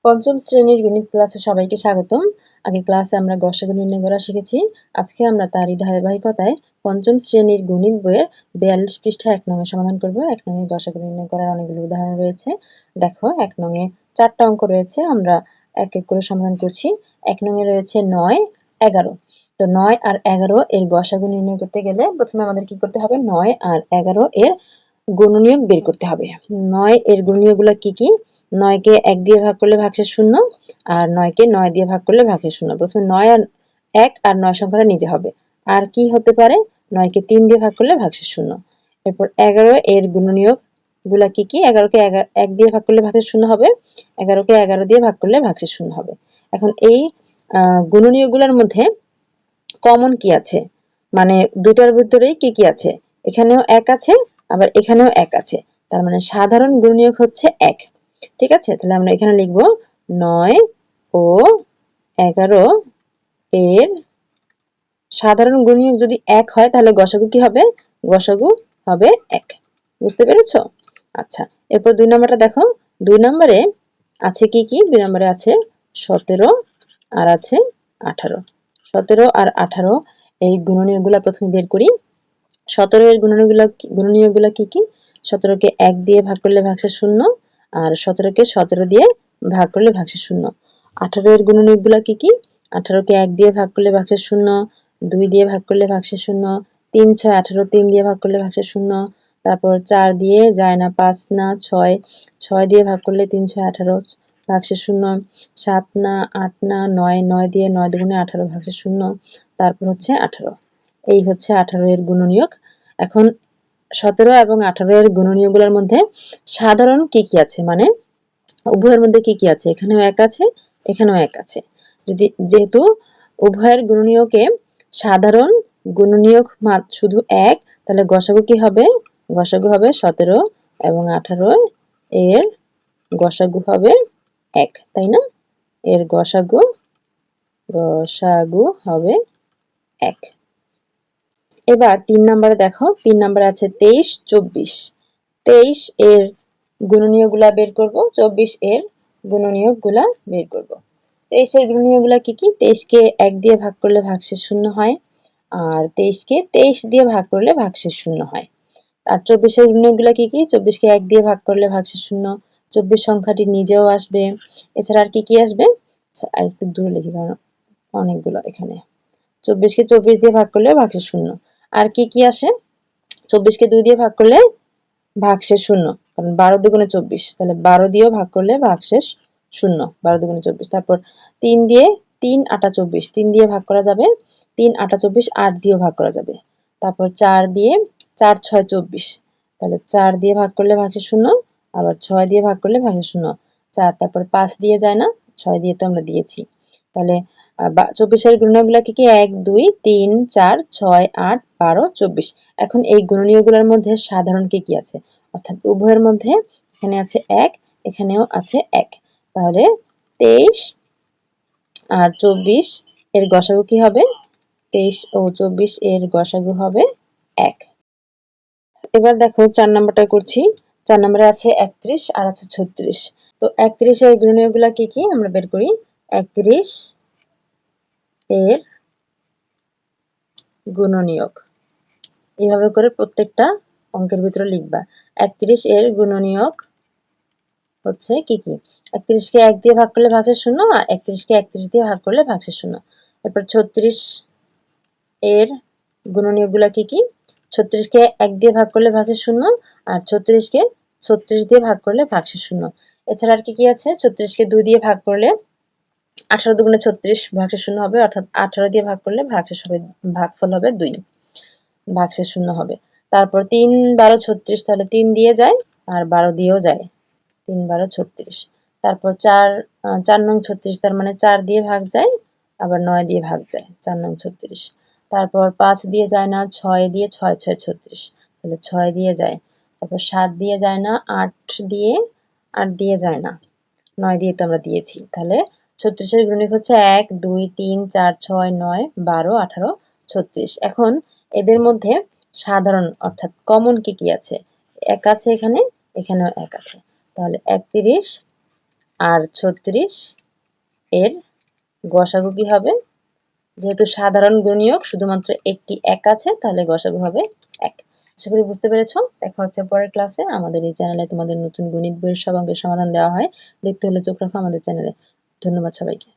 পঞ্চম শ্রেণীর গণিত ক্লাসে সবাইকে স্বাগতম। আগের ক্লাসে আমরা গসাগু নির্ণয় করা শিখেছি। আজকে আমরা তারই ধারাবাহিকতায় পঞ্চম শ্রেণীর গণিত বইয়ের 42 পৃষ্ঠা 1 নং এর সমাধান করব। 1 নং এ গসাগু নির্ণয় করার অনেকগুলো উদাহরণ রয়েছে। দেখো 1 নং এ 4টা অঙ্ক রয়েছে, আমরা এক এক করে সমাধান করছি। 1 নং এ রয়েছে 9, 11। তো 9 আর 11 এর গসাগু নির্ণয় করতে গেলে প্রথমে আমাদের কি করতে হবে? 9 আর 11 এর গুণনীয়ক বের করতে হবে। 9 এর গুণনীয়কগুলো কি কি? 9 কে 1 দিয়ে ভাগ করলে ভাগশেষ 0, আর 9 কে 9 দিয়ে ভাগ করলে ভাগশেষ 0। প্রথমে 9 আর 1 আর 9 সংখ্যাটা নিজে হবে। আর কি হতে পারে? 9 কে 3 দিয়ে ভাগ করলে ভাগশেষ 0। এরপর 11 এর গুণনীয়ক গুলা কি কি? 11 কে 1 দিয়ে ভাগ করলে ভাগশেষ 0 হবে, 11 কে 11 দিয়ে ভাগ করলে ভাগশেষ 0 হবে। এখন এই গুণনীয়কগুলোর মধ্যে কমন কি আছে? মানে দুটার ভিতরেই কি কি আছে? এখানেও 1 আছে, আবার এখানেও 1 আছে। তার মানে সাধারণ গুণনীয়ক হচ্ছে 1। ঠিক আছে? তাহলে আমরা এখানে লিখব 9 ও 11 এর সাধারণ গুণনীয়ক যদি 1 হয় তাহলে গসাগু কি হবে? গসাগু হবে 1। বুঝতে পেরেছো? আচ্ছা, এরপর 2 নম্বরটা দেখো। 2 নম্বরে আছে কি কি? 2 নম্বরে আছে 17 আর আছে 18। 17 আর 18 এই গুণনীয়কগুলো প্রথমে বের করি। 17 এর গুণনীয়কগুলো কি কি? 17 কে 1 দিয়ে ভাগ করলে ভাগশেষ 0, আর 17 কে 17 দিয়ে ভাগ করলে ভাগশেষ 0। 18 এর গুণনীয়কগুলো কি কি? 18 কে 1 দিয়ে ভাগ করলে ভাগশেষ 0, 2 দিয়ে ভাগ করলে ভাগশেষ 0, 3 6 18, 3 দিয়ে ভাগ করলে ভাগশেষ 0, তারপর 4 দিয়ে যায় না, 5 না, 6, 6 দিয়ে ভাগ করলে 3 6 18 ভাগশেষ 0, 7 না, 8 না, 9, 9 দিয়ে 9 দুগুণে 18 ভাগশেষ 0, তারপর হচ্ছে 18। এই হচ্ছে 18 এর গুণনীয়ক। এখন 17 এবং 18 এর গুণনীয়কগুলোর মধ্যে সাধারণ কি কি আছে? মানে উভয়ের মধ্যে কি কি আছে? এখানেও 1 আছে, এখানেও 1 আছে। যেহেতু উভয়ের গুণনীয়কে সাধারণ গুণনীয়ক শুধু 1, তাহলে গসাগু কি হবে? গসাগু হবে 17 এবং 18 এর গসাগু হবে 1, তাই না? এর গসাগু হবে 1। এবার 3 নম্বরে দেখো। 3 নম্বরে আছে 23 24। 23 এর গুণনীয়কগুলা বের করব, 24 এর গুণনীয়কগুলা বের করব। 23 এর গুণনীয়কগুলা কি কি? 23 কে 1 দিয়ে ভাগ করলে ভাগশেষ 0 হয়, আর 23 কে 23 দিয়ে ভাগ করলে ভাগশেষ 0 হয়। আর 24 এর গুণনীয়কগুলা কি কি? 24 কে 1 দিয়ে ভাগ করলে ভাগশেষ 0, 24 সংখ্যাটি নিজেও আসবে। এছাড়া আর কি কি আসবে? আচ্ছা, আর একটু দূরে লিখি কারণ অনেকগুলো এখানে। 24 কে 24 দিয়ে ভাগ করলে ভাগশেষ 0। আর কি কি আসে? 24 কে 2 দিয়ে ভাগ করলে ভাগশেষ 0, কারণ 12 দুগুণে 24, তাহলে 12 দিয়েও ভাগ করলে ভাগশেষ 0, 12 দুগুণে 24। তারপর 3 দিয়ে 3 8 24, 3 দিয়ে ভাগ করা যাবে, 3 8 24, 8 দিয়েও ভাগ করা যাবে। তারপর 4 দিয়ে 4 6 24, তাহলে 4 দিয়ে ভাগ করলে ভাগশেষ 0, আবার 6 দিয়ে ভাগ করলে ভাগশেষ 0, 4। তারপর 5 দিয়ে যায় না, 6 দিয়ে তো আমরা দিয়েছি। তাহলে 24 এর গুণনীয়কগুলো কি কি? 1 2 3 4 6 8 12 24। এখন এই গুণনীয়কগুলোর মধ্যে সাধারণ কি কি আছে? অর্থাৎ উভয়ের মধ্যে এখানে আছে 1, এখানেও আছে 1। তাহলে 23 আর 24 এর গসাগু কি হবে? 23 ও 24 এর গসাগু হবে 1। এবার দেখো 4 নাম্বারটা করছি। 4 নম্বরে আছে 31 আর আছে 36। তো 31 এর গুণনীয়কগুলো কি কি? আমরা বের করি। 31 এর গুণনীয়ক এইভাবে করে প্রত্যেকটা অঙ্কের ভিতরে লিখবা। 31 এর গুণনীয়ক হচ্ছে কি কি? 31 কে 1 দিয়ে ভাগ করলে ভাগশেষ 0, আর 31 কে 31 দিয়ে ভাগ করলে ভাগশেষ 0। এরপর 36 এর গুণনীয়কগুলো কি কি? 36 কে 1 দিয়ে ভাগ করলে ভাগশেষ 0, আর 36 কে 36 দিয়ে ভাগ করলে ভাগশেষ 0। এছাড়া আর কি কি আছে? 36 কে 2 দিয়ে ভাগ করলে 18 দুগুণে 36 ভাগশেষ 0 হবে, অর্থাৎ 18 দিয়ে ভাগ করলে ভাগফল হবে 2, ভাগশেষ 0 হবে। তারপর 3 12 36, তাহলে 3 দিয়ে যায় আর 12 দিয়েও যায়, 3 12 36। তারপর 4 নং 36, তার মানে 4 দিয়ে ভাগ যায়, আবার 9 দিয়ে ভাগ যায়, 4 নং 36। তারপর 5 দিয়ে যায় না, 6 দিয়ে 6 6 36, তাহলে 6 দিয়ে যায়। তারপর 7 দিয়ে যায় না, 8 দিয়ে যায় না, 9 দিয়ে তো আমরা দিয়েছি। তাহলে 36 এর গুণিতক হচ্ছে 1 2 3 4 6 9 12 18 36। এখন এদের মধ্যে সাধারণ অর্থাৎ কমন কি কি আছে? 1 আছে এখানে, এখানেও 1 আছে। তাহলে 31 আর 36 এর গসাগু কি হবে? যেহেতু সাধারণ গুণিয়ক শুধুমাত্র একটি এক আছে, তাহলে গসাগু হবে 1। আশা করি বুঝতে পেরেছো। দেখা হচ্ছে পরের ক্লাসে। আমাদের এই চ্যানেলে তোমাদের নতুন গণিত বইয়ের সব অঙ্কের সমাধান দেওয়া হয়। দেখতে হলে চোখ রাখো আমাদের চ্যানেলে। ধন্যবাদ সবাইকে।